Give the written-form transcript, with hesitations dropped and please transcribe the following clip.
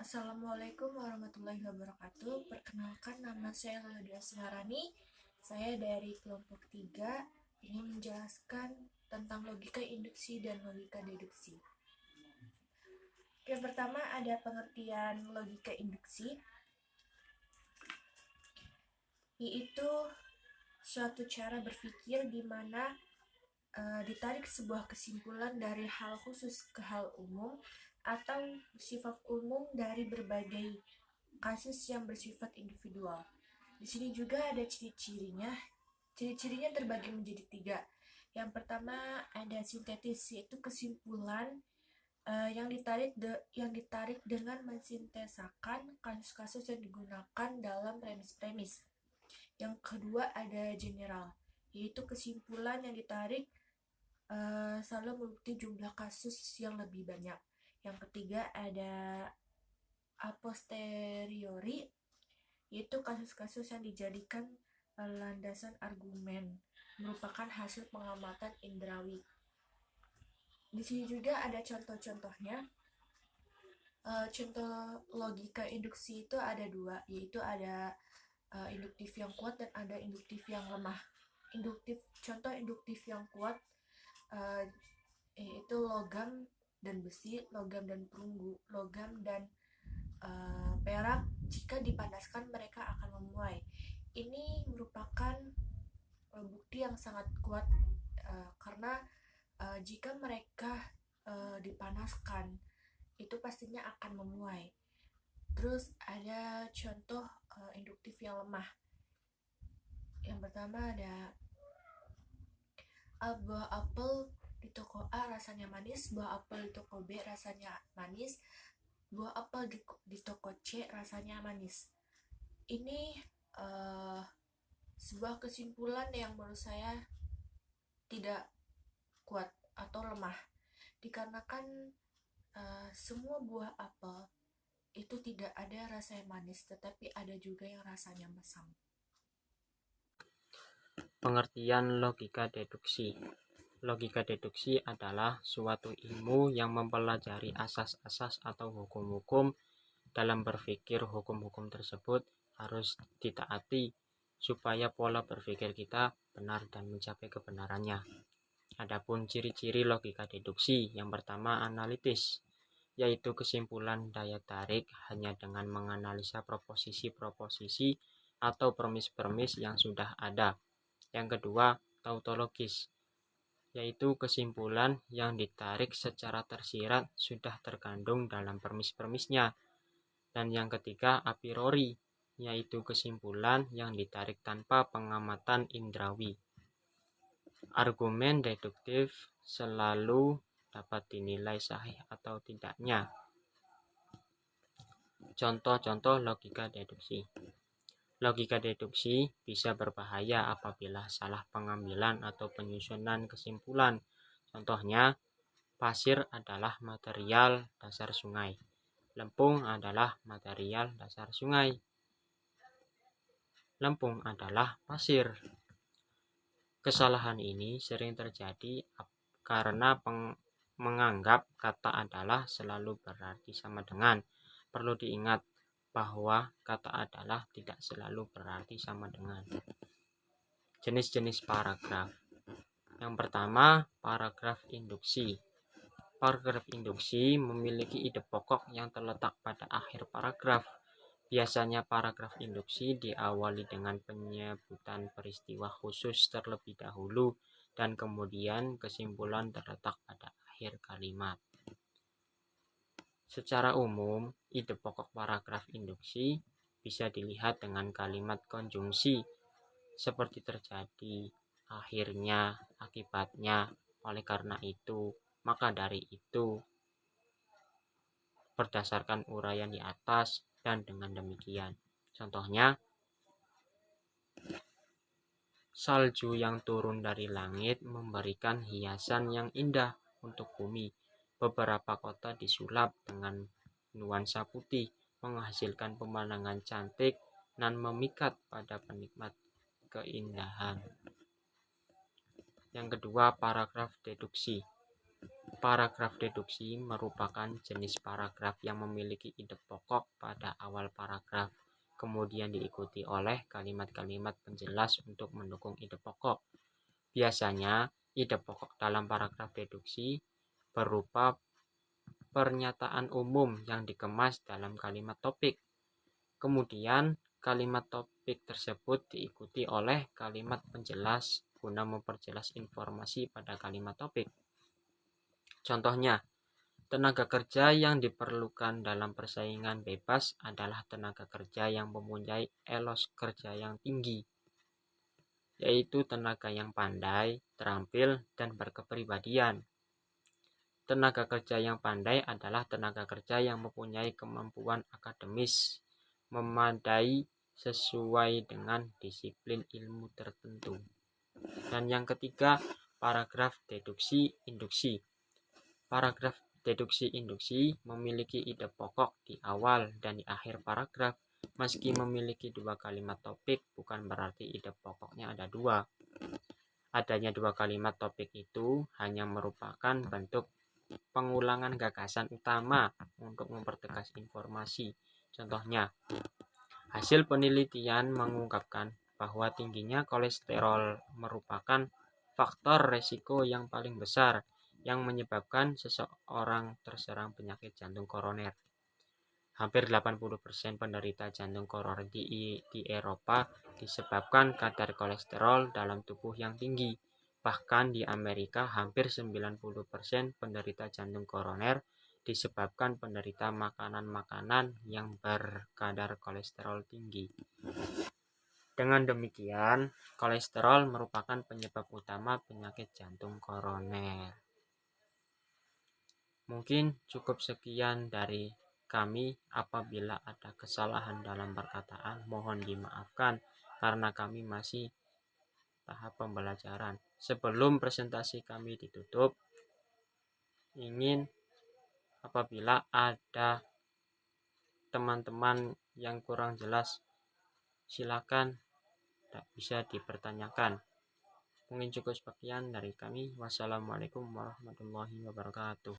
Assalamualaikum warahmatullahi wabarakatuh. Perkenalkan, nama saya Laudia Sinarani. Saya dari kelompok 3 ingin menjelaskan tentang logika induksi dan logika deduksi. Yang pertama ada pengertian logika induksi, yaitu suatu cara berpikir di mana ditarik sebuah kesimpulan dari hal khusus ke hal umum atau bersifat umum dari berbagai kasus yang bersifat individual. Di sini juga ada ciri-cirinya. Ciri-cirinya terbagi menjadi 3. Yang pertama ada sintetis, yaitu kesimpulan yang ditarik dengan mensintesakan kasus-kasus yang digunakan dalam premis-premis. Yang kedua ada general, yaitu kesimpulan yang ditarik selalu membukti jumlah kasus yang lebih banyak. Yang ketiga ada a posteriori, yaitu kasus-kasus yang dijadikan landasan argumen, merupakan hasil pengamatan indrawi. Di sini juga ada contoh-contohnya. Contoh logika induksi itu ada 2, yaitu ada induktif yang kuat dan ada induktif yang lemah. Contoh induktif yang kuat yaitu logam dan besi, logam dan perunggu, logam dan perak. Jika dipanaskan mereka akan memuai. Ini merupakan bukti yang sangat kuat karena jika mereka dipanaskan itu pastinya akan memuai. Terus ada contoh induktif yang lemah. Yang pertama ada buah apel di toko A rasanya manis, buah apel di toko B rasanya manis, buah apel di toko C rasanya manis. Ini sebuah kesimpulan yang menurut saya tidak kuat atau lemah, dikarenakan semua buah apel itu tidak ada rasa yang manis, tetapi ada juga yang rasanya masam. Pengertian logika deduksi. Logika deduksi adalah suatu ilmu yang mempelajari asas-asas atau hukum-hukum. Dalam berpikir, hukum-hukum tersebut harus ditaati supaya pola berpikir kita benar dan mencapai kebenarannya. Adapun ciri-ciri logika deduksi, yang pertama analitis, yaitu kesimpulan daya tarik hanya dengan menganalisa proposisi-proposisi atau premis-premis yang sudah ada. Yang kedua, tautologis, yaitu kesimpulan yang ditarik secara tersirat sudah terkandung dalam premis-premisnya. Dan yang ketiga, a priori, yaitu kesimpulan yang ditarik tanpa pengamatan indrawi. Argumen deduktif selalu dapat dinilai sahih atau tidaknya. Contoh-contoh logika deduksi. Logika deduksi bisa berbahaya apabila salah pengambilan atau penyusunan kesimpulan. Contohnya, pasir adalah material dasar sungai. Lempung adalah material dasar sungai. Lempung adalah pasir. Kesalahan ini sering terjadi karena menganggap kata adalah selalu berarti sama dengan. Perlu diingat bahwa kata adalah tidak selalu berarti sama dengan. Jenis-jenis paragraf. Yang pertama, paragraf induksi. Paragraf induksi memiliki ide pokok yang terletak pada akhir paragraf. Biasanya paragraf induksi diawali dengan penyebutan peristiwa khusus terlebih dahulu dan kemudian kesimpulan terletak pada akhir kalimat. Secara umum, ide pokok paragraf induksi bisa dilihat dengan kalimat konjungsi seperti terjadi, akhirnya, akibatnya, oleh karena itu, maka dari itu, berdasarkan uraian di atas, dan dengan demikian. Contohnya, salju yang turun dari langit memberikan hiasan yang indah untuk bumi. Beberapa kota disulap dengan nuansa putih, menghasilkan pemandangan cantik dan memikat pada penikmat keindahan. Yang kedua, paragraf deduksi. Paragraf deduksi merupakan jenis paragraf yang memiliki ide pokok pada awal paragraf, kemudian diikuti oleh kalimat-kalimat penjelas untuk mendukung ide pokok. Biasanya, ide pokok dalam paragraf deduksi berupa pernyataan umum yang dikemas dalam kalimat topik. Kemudian, kalimat topik tersebut diikuti oleh kalimat penjelas guna memperjelas informasi pada kalimat topik. Contohnya, tenaga kerja yang diperlukan dalam persaingan bebas adalah tenaga kerja yang mempunyai etos kerja yang tinggi, yaitu tenaga yang pandai, terampil, dan berkepribadian. Tenaga kerja yang pandai adalah tenaga kerja yang mempunyai kemampuan akademis memadai sesuai dengan disiplin ilmu tertentu. Dan yang ketiga, paragraf deduksi induksi. Paragraf deduksi induksi memiliki ide pokok di awal dan di akhir paragraf. Meski memiliki dua kalimat topik, bukan berarti ide pokoknya ada dua. Adanya dua kalimat topik itu hanya merupakan bentuk pengulangan gagasan utama untuk mempertegas informasi. Contohnya, hasil penelitian mengungkapkan bahwa tingginya kolesterol merupakan faktor resiko yang paling besar yang menyebabkan seseorang terserang penyakit jantung koroner. Hampir 80% penderita jantung koroner di Eropa disebabkan kadar kolesterol dalam tubuh yang tinggi. Bahkan di Amerika, hampir 90% penderita jantung koroner disebabkan penderita makanan-makanan yang berkadar kolesterol tinggi. Dengan demikian, kolesterol merupakan penyebab utama penyakit jantung koroner. Mungkin cukup sekian dari kami. Apabila ada kesalahan dalam perkataan, mohon dimaafkan karena kami masih tahap pembelajaran. Sebelum presentasi kami ditutup, apabila ada teman-teman yang kurang jelas, silakan bisa dipertanyakan. Mungkin cukup sekian dari kami. Wassalamualaikum warahmatullahi wabarakatuh.